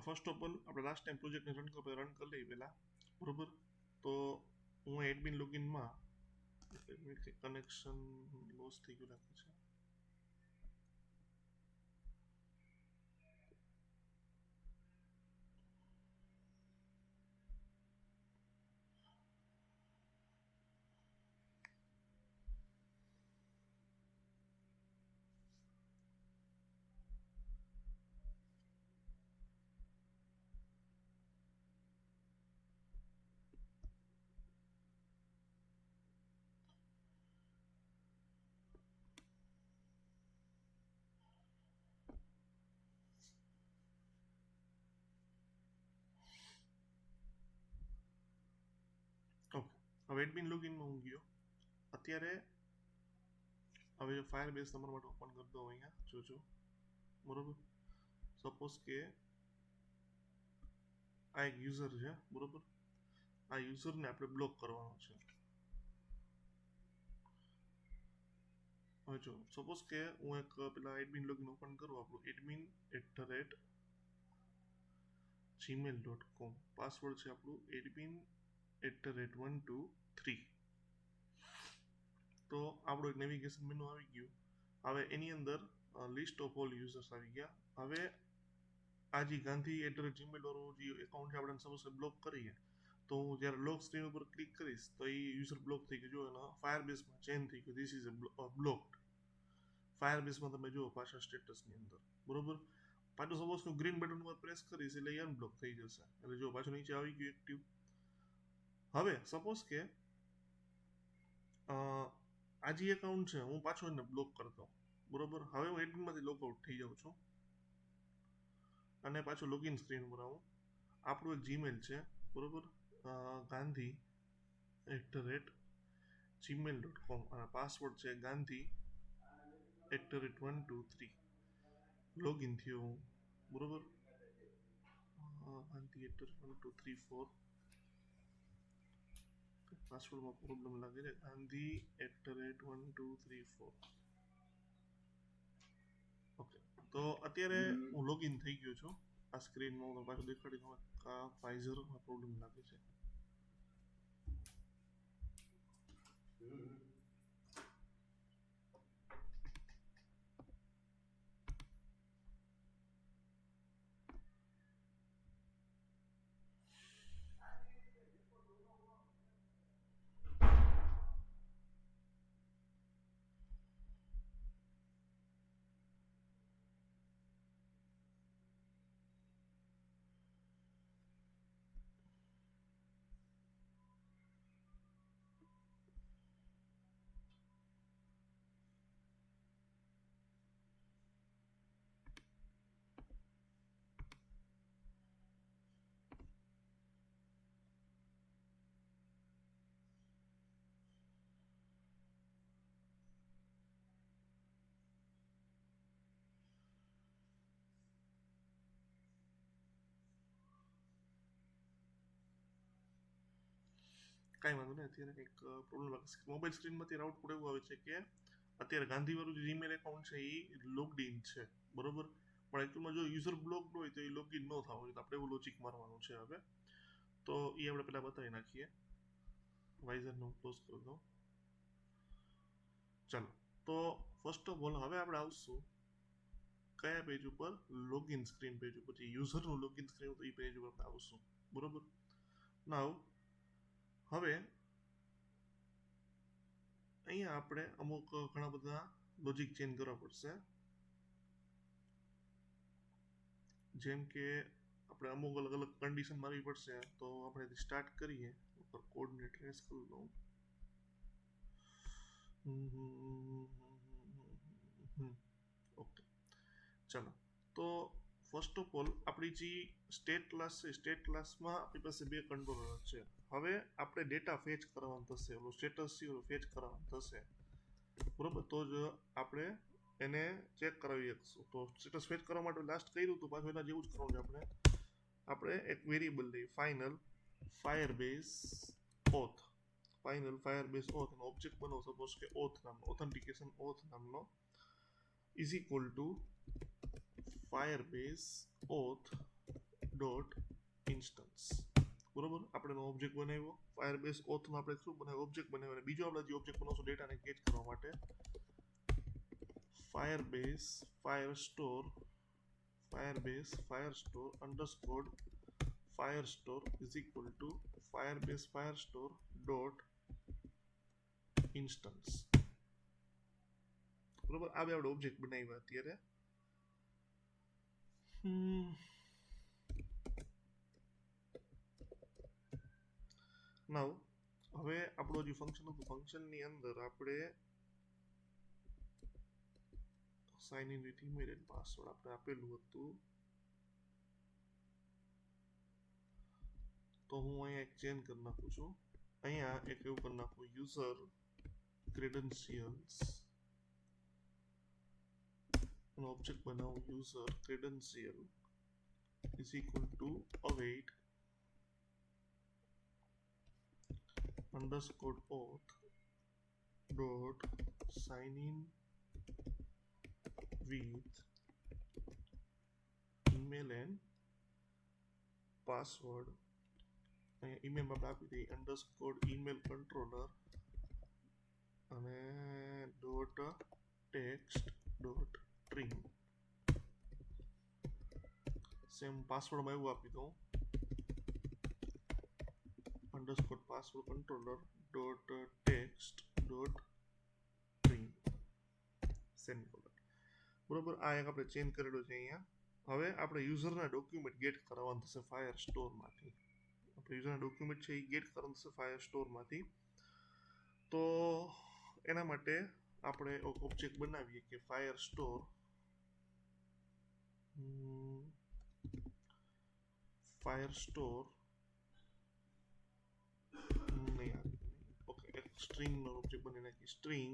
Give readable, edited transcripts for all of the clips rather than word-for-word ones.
First of all આપણે last time પ્રોજેક્ટને run કરી લઈએ પહેલાં, બરોબર. તો હું એડમિન લોગિનમાં કનેક્શન લોસ થઈ ગયું લાગે છે. ઓકે, હવે એડમિન લોગિનમાં હું ગયો. અત્યારે હવે ફાયર બેઝ તમારા માટે ઓપન કરી દો. અહીંયા જોજો, બરોબર. સપોઝ કે આ એક યુઝર છે, બરોબર. આ યુઝરને આપણે બ્લોક કરવાનો છે. હવે જો સપોઝ કે હું એક પેલા એડમિન લોગિન ઓપન કરું, આપણું admin@gmail.com, પાસવર્ડ છે આપણું admin@123. તો આપણું એક નેવિગેશન મેનુ આવી ગયું. હવે એની અંદર લિસ્ટ ઓફ ઓલ યુઝર્સ આવી ગયા. હવે આ જે ગાંધી@gmail વાળું જે એકાઉન્ટ છે આપણે સપોઝ બ્લોક કરીએ, તો હું જ્યારે લોક સ્ક્રીન ઉપર ક્લિક કરીશ તો એ યુઝર બ્લોક થઈ ગયો. જો એના ફાયરબેઝમાં ચેન્જ થઈ ગયું, ધીસ ઇઝ બ્લોક્ડ. ફાયરબેઝમાં તમે જુઓ પાછા સ્ટેટસની અંદર, બરોબર. પાછું સપોઝ હું ગ્રીન બટન ઉપર પ્રેસ કરીશ એટલે એ અનબ્લોક થઈ જશે. એટલે જો પાછું નીચે આવી ગયું એક્ટિવ. હવે સપોઝ કે આ જે એકાઉન્ટ છે હું પાછો એને બ્લોક કરતો, બરોબર. હવે હું એડમિનમાંથી લોકઆઉટ થઈ જાઉં છું અને પાછું લોગિન સ્ક્રીન ઉપર આવું. આપણું એક જીમેલ છે, બરોબર, ગાંધી@gmail.com અને પાસવર્ડ છે ગાંધી@123. લોગિન થયો હું, બરોબર. ગાંધી@1234. પાસવર્ડમાં પ્રોબ્લેમ લાગે છે. ગાંધી@1234. ઓકે, તો અત્યારે હું લોગિન થઈ ગયો છું. આ સ્ક્રીનમાં હું પાછું દેખાડી દઉં. આ ફાઇઝરમાં પ્રોબ્લેમ લાગે છે. કાંઈ વાંધો નહીં. અત્યારે કંઈક પ્રોબ્લેમ લાગે છે. મોબાઈલ સ્ક્રીનમાંથી આઉટપુટ એવું આવે છે કે અત્યારે ગાંધીવાળું જે જીમેલ એકાઉન્ટ છે એ લોગડ ઇન છે, બરોબર. પણ એકચ્યુઅલમાં જો યુઝર બ્લોકડ હોય તો એ લોગિન ન થવું હોય, તો આપણે એવું લોજિક મારવાનું છે. હવે તો એ આપણે પહેલાં બતાવી નાખીએ. વાઇઝરને હું ક્લોઝ કરી દઉં. ચાલો, તો ફર્સ્ટ ઓફ ઓલ હવે આપણે આવશું કયા પેજ ઉપર? લોગિન સ્ક્રીન પેજ ઉપર. જે યુઝરનું લોગિન સ્ક્રીન હતું એ પેજ ઉપર આપણે આવશું, બરોબર. નાવ હવે અહીંયા આપણે અમુક ઘણા બધા લોજિક ચેન્જ કરવા પડશે. જેમ કે આપણે અમુક અલગ અલગ કન્ડિશન મારવી પડશે. તો આપણે સ્ટાર્ટ કરીએ. ઉપર કોડને ટ્રેસ કરી લઉં. ઓકે, ચાલો. તો ફર્સ્ટ ઓફ ઓલ આપણી જે સ્ટેટ ક્લાસ છે, સ્ટેટ ક્લાસમાં આપણી પાસે બે કંટ્રોલર છે. હવે આપણે ડેટા ફેચ કરવાનું થશે, ઓલું સ્ટેટસ છે ફેચ કરવાનું થશે, બરોબર. તો જ આપણે એને ચેક કરાવી શકશું. તો સ્ટેટસ ફેચ કરવા માટે લાસ્ટ કર્યું હતું, પાછું એના જેવું જ કરવાનું છે. આપણે એક વેરિયેબલ લઈએ, final Firebase auth. Final Firebase auth એનો ઓબ્જેક્ટ બનાવો. સપોઝ કે ઓથ નામનો, ઓથેન્ટિકેશન ઓથ નામનો, is equal to Firebase auth dot instance. બરોબર, આપણે એનો ઓબ્જેક્ટ બનાવ્યો. ફાયરબેઝ ઓથનો આપણે શું બનાવ્યો? ઓબ્જેક્ટ બનાવ્યો. અને બીજો આપણે જે ઓબ્જેક્ટ બનાવશું ડેટાને કેચ કરવા માટે, Firebase Firestore underscore Firestore is equal to Firebase Firestore dot instance. બરોબર, આ બે આપણે ઓબ્જેક્ટ બનાવ્યા અત્યારે. નાઉ હવે આપણો જે ફંક્શન હતું, ફંક્શનની અંદર આપણે sign in with email and password આપણે આપેલું હતું. તો હું અહીંયા એક ચેન્જ કરી નાખું છું. અહીંયા એક એવું કરી નાખું, યુઝર ક્રેડન્શિયલ્સ નો ઓબ્જેક્ટ બનાવું. User credential is equal to await underscore auth dot sign in with email and password. email માં આપી દઈએ underscore email controller અને dot text dot string. Same password માં એવું આપી દઉં underscore password controller dot text dot string semicolon. બરોબર, આ એક આપણે ચેન્જ કરેલો છે અહીંયા. હવે આપણે યુઝરના ડોક્યુમેન્ટ ગેટ કરવાનું થશે ફાયરસ્ટોરમાંથી. આપણે યુઝરના ડોક્યુમેન્ટ છે એ ગેટ કરવાનું થશે ફાયરસ્ટોરમાંથી. તો એના માટે આપણે ઓબ્જેક્ટ બનાવીએ કે ફાયરસ્ટોર સ્ટ્રિંગ નો ઓબ્જેક્ટ બની નાખી. String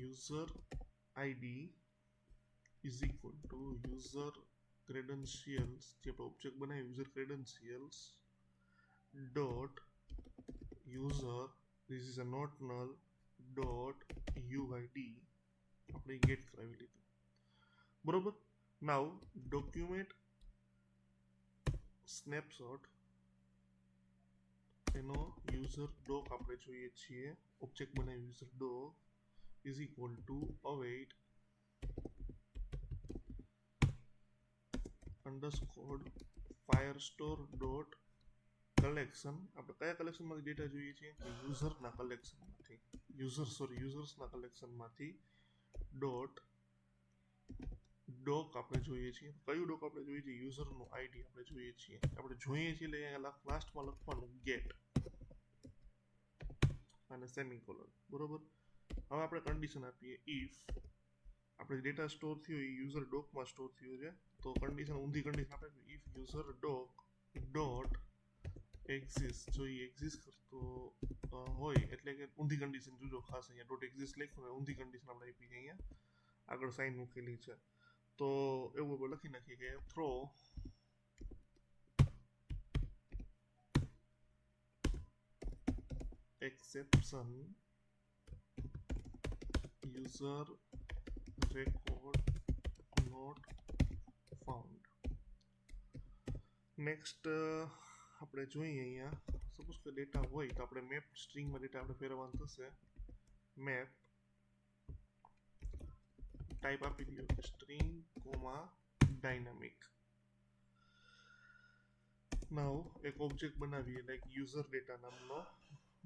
user ID is equal to user credentials, જે આપણે ઓબ્જેક્ટ બનાવ્યું user credentials dot user this is a not null dot UID આપણે ગેટ કરાવી લીધું. બરોબર, નાઉ ડોક્યુમેન્ટ સ્નેપશોટ એનો યુઝર ડોક આપણે જોઈએ છીએ. ઓબ્જેક્ટ બનાવી user doc is equal to await underscore Firestore dot collection. આપણે કયા કલેક્શનમાંથી ડેટા જોઈએ છીએ? યુઝરના કલેક્શનમાંથી, યુઝર્સના કલેક્શનમાંથી ડોટ ડોક આપણે જોઈએ છીએ. કયું ડોક આપણે જોઈએ છીએ? યુઝરનું આઈડી આપણે જોઈએ છીએ. આપણે જોઈએ છીએ એટલે અહીંયા લાસ્ટમાં લખવાનું ગેટ અને સેમિકોલન. બરોબર, હવે આપણે કન્ડિશન આપીએ ઇફ આપણે ડેટા સ્ટોર થયો એ યુઝર ડોકમાં સ્ટોર થયો છે. તો કન્ડિશન ઊંધી કન્ડિશન આપણે if user dock dot exist, જો એ એક્ઝિસ્ટ કરતો હોય એટલે કે ઊંધી કન્ડિશન જોજો ખાસ. અહીંયા ડોટ એક્ઝિસ્ટ લખ્યું ને ઊંધી કન્ડિશન આપણે આપી છે, અહીંયા આગળ સાઇન મૂકેલી છે. તો એવું આપણે લખી નાખીએ કે throw exception user record not found. Next આપણે જોઈએ અહીંયા સપોઝ કે ડેટા હોય તો આપણે મેપ સ્ટ્રિંગમાં ડેટા આપણે ફેરવવાનું થશે. મેપ ટાઈપ આપી દો કે સ્ટ્રિંગ કોમા ડાયનામિક. નાઉ એક ઓબ્જેક્ટ બનાવીએ લાઈક યુઝર ડેટા નામનો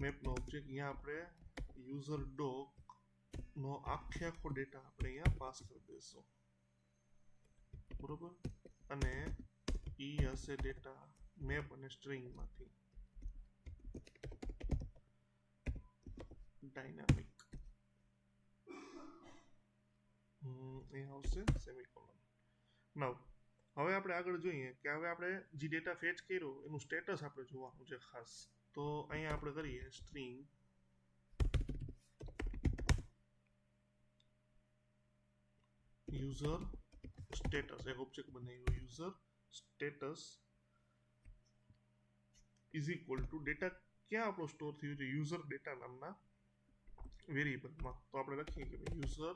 મેપનો ઓબ્જેક્ટ. અહીંયા આપણે યુઝર ડોક નો આખો ડેટા આપણે અહીંયા પાસ કરી દઈશું. બરોબર, અને ઈ હશે ડેટા મેપ અને સ્ટ્રિંગમાંથી ડાયનામિક. એ આવશે સેમિકોલન. નાઉ હવે આપણે આગળ જોઈએ કે હવે આપણે જે ડેટા ફેચ કર્યો એનું સ્ટેટસ આપણે જોવાનું છે ખાસ. તો અહીંયા આપણે કરીએ સ્ટ્રિંગ યુઝર સ્ટેટસ, એક ઓબ્જેક્ટ બનાવ્યો user status is equal two data ક્યાં આપણો સ્ટોર થયો છે? યુઝર ડેટા નામના વેરિયેબલમાં. તો આપણે લખીએ કે યુઝર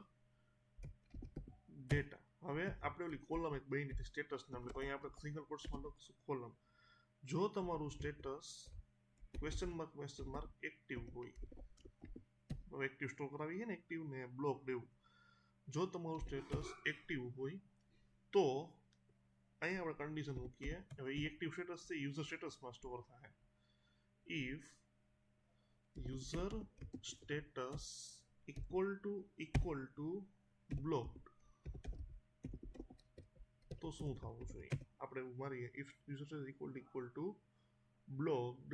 ડેટા. હવે આપણે ઓલી કોલમ એક બની હતી સ્ટેટસ નામ, તો અહીંયા આપણે સિંગલ કોટ્સમાં લખશું કોલમ. જો તમારું સ્ટેટસ ક્વેશ્ચન માર્ક એક્ટિવ હોય, એક્ટિવ સ્ટોર કરાવી છે ને, એક્ટિવ ને બ્લોક દેવું. જો તમારું સ્ટેટસ એક્ટિવ હોય તો અહીંયા આપણે કન્ડિશન મૂકીએ. હવે એ એક્ટિવ સ્ટેટસ છે યુઝર સ્ટેટસમાં સ્ટોર થાય. If user status equal to blocked, તો શું થવું જોઈએ? આપણે એવું મારીએ if user status equal to blocked,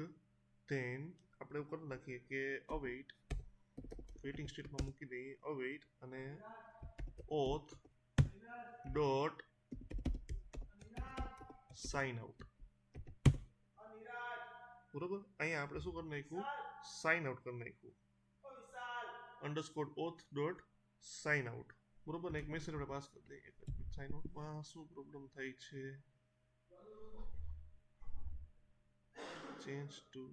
then આપણે એવું કરી નાખીએ કે અવેઇટ, વેઇટિંગ સ્ટેટમાં મૂકી દઈએ અવેઇટ અને ઓથ ડોટ સાઇન આઉટ. બરોબર, અહીંયા આપણે શું કરી નાખ્યું? સાઇન આઉટ કરી નાખ્યું, underscore auth dot sign out. બરોબર ને, એક મેસેજ આપણે પાસ કરી દઈએ. સાઇન આઉટમાં શું પ્રોબ્લેમ થાય છે? Change to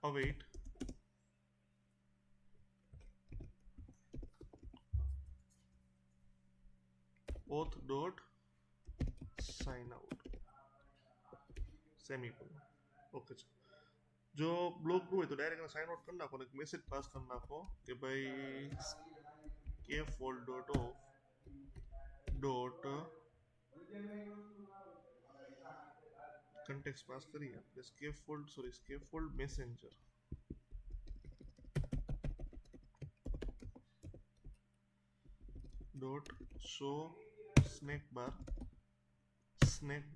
await auth dot sign out semicolon. Okay છે. જો બ્લોક હોય તો ડાયરેક્ટ સાઇન આઉટ કરી નાખો, એક મેસેજ પાસ કરી નાખો કે ભાઈ scaffold dot of dot context pass કરીએ આપણે scaffold messenger dot show snack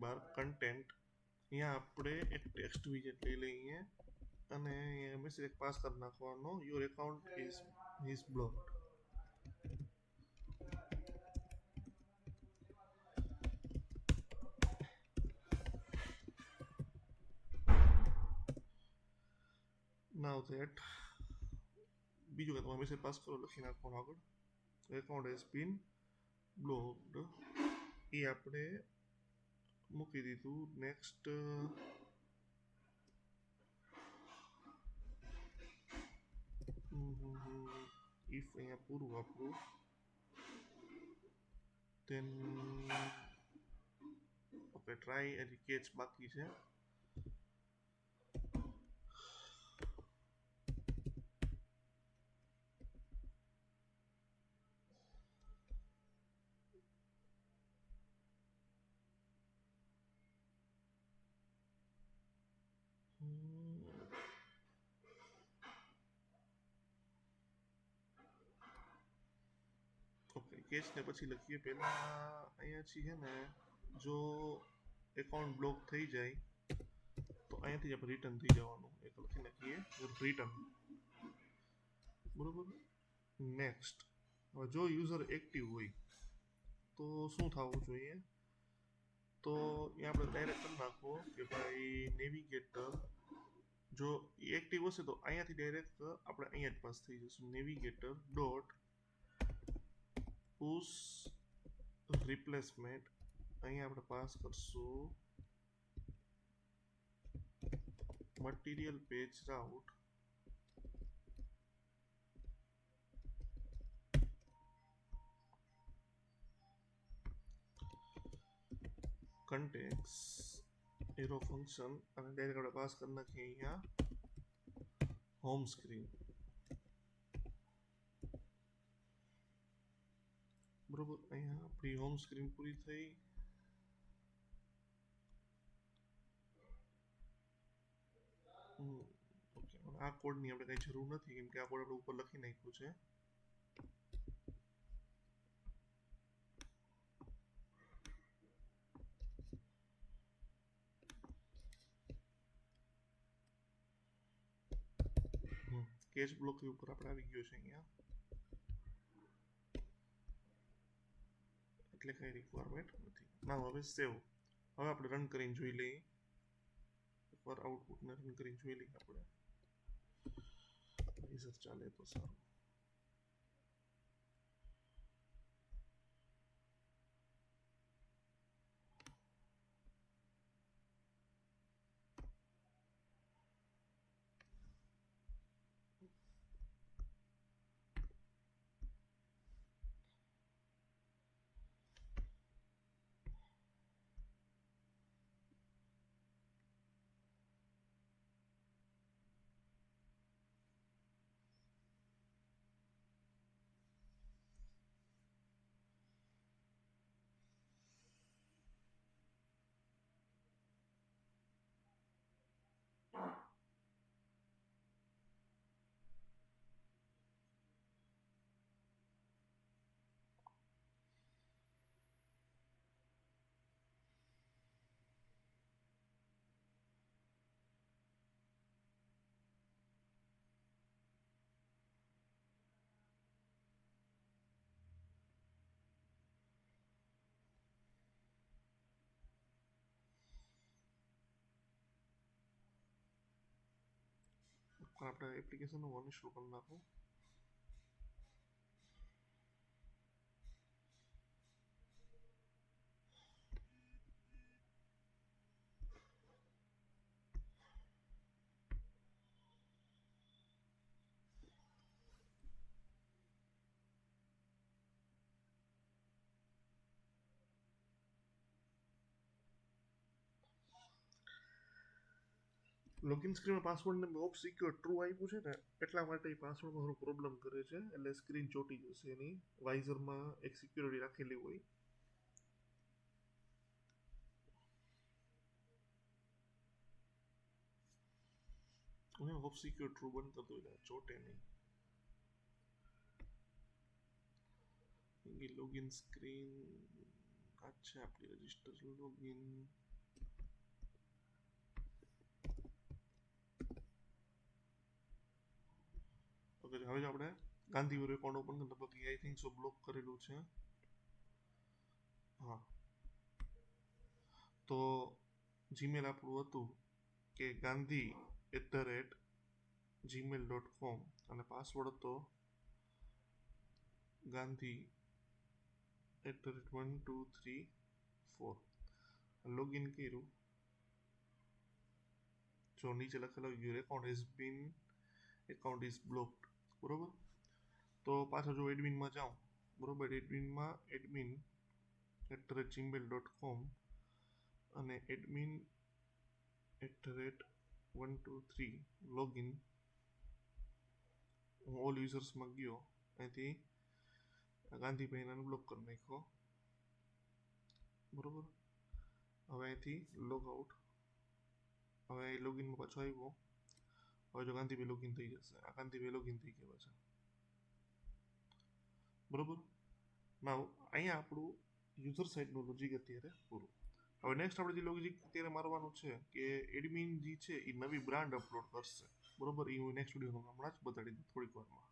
bar content. અહીંયા આપણે એક ટેક્સ્ટ વિજેટ લઈ લઈએ અને મેસેજ એક પાસ કરી નાખવાનો, your account is blocked. Now that બીજું કે તમારે મેસેજ પાસ કરો લખી નાખવાનો આગળ, એકાઉન્ટ હેઝ બીન બ્લોક્ડ, એ આપણે મૂકી દીધું. નેક્સ્ટ ઇફ અહીંયા પૂરું આપણું, ધેન ઓકે ટ્રાય એની કેચ બાકી છે. કેચને પછી લખીએ. પહેલાં અહીંયા છે ને, જો એકાઉન્ટ બ્લોક થઈ જાય તો અહીંયાથી આપણે રિટર્ન થઈ જવાનું, એક લખી નાખીએ રિટર્ન. બરોબર. નેક્સ્ટ, હવે જો યુઝર એક્ટિવ હોય તો શું થવું જોઈએ? તો અહીંયા આપણે ડાયરેક્ટ કરી નાખો કે ભાઈ નેવિગેટર, જો એક્ટિવ હશે તો અહીંયાથી ડાયરેક્ટ આપણે અહીંયા જ પાસ થઈ જશું. નેવિગેટર ડોટ પુશ રિપ્લેસમેન્ટ, અહીંયા આપણે પાસ કરશું material page route કન્ટેક્સ arrow function, અને ડાયરેક્ટ આપણે પાસ કરી નાખીએ અહીંયા હોમ સ્ક્રીન. બરોબર, અહીંયા આપણી હોમ સ્ક્રીન પૂરી થઈ. ઓકે, આ કોડની આપણે કંઈ જરૂર નથી કેમ કે આ કોડ આપણે ઉપર લખી નાખ્યું છે. કેચ બ્લોક ઉપર આપણે આવી ગયો છે અહીંયા, એટલે કંઈ રિક્વાયરમેન્ટ નથી. ના હવે સેવ. હવે આપણે રન કરીને જોઈ લઈએ, એકવાર આઉટપુટને રન કરીને જોઈ લઈએ આપણે, રિઝલ્ટ ચાલે તો સારું. આપણે એપ્લિકેશનનું અનઇન્સ્ટોલ કરી નાખું. લોગિન સ્ક્રીનમાં પાસવર્ડને ઓફ સિક્યોર ટ્રુ આપ્યું છે ને એટલા માટે પાસવર્ડમાં થોડું પ્રોબ્લેમ કરે છે, એટલે સ્ક્રીન ચોટી જશે એની. વાઇઝરમાં એક સિક્યોરિટી રાખેલી હોય. હું ઓફ સિક્યોર ટ્રુ બંધ કરતો એટલે ચોટે નહીં. લોગિન સ્ક્રીન આ છે આપણી રજિસ્ટર લોગિન. ઓકે, હવે આપણે ગાંધીવીર એકાઉન્ટ ઓપન કરીને લગભગ આઈ થિંક સો બ્લોક કરેલું છે. હા, તો જીમેલ આપણું હતું કે gandhi@gmail.com અને પાસવર્ડ હતો gandhi@1234. લોગિન કર્યું, જો નીચે લખેલું યોર એકાઉન્ટ ઇઝ બ્લોક્ડ, બરોબર. તો પાછો જો એડમિનમાં જાઉં, બરોબર, એડમિનમાં admin@gmail.com અને admin@123 લોગિન. હું ઓલ યુઝર્સમાં ગયો, અહીંથી ગાંધીભાઈને અનબ્લોક કરી નાખ્યો, બરોબર. હવે અહીંથી લોગ આઉટ. હવે અહીં લોગિનમાં પાછો આવ્યો. હવે જો ગાંધીભાઈ લોગિન થઈ જશે. આ ગાંધીભાઈ લોગિન થઈ ગયા પાછા, બરોબર. નાવ અહીંયા આપણું યુઝર સાઇડનું લોજિક અત્યારે પૂરું. હવે નેક્સ્ટ આપણે જે લોજિક અત્યારે મારવાનું છે કે એડમિન જે છે એ નવી બ્રાન્ડ અપલોડ કરશે, બરોબર. એ હું નેક્સ્ટ વિડીયોમાં હમણાં જ બતાડી દઉં થોડીક વારમાં.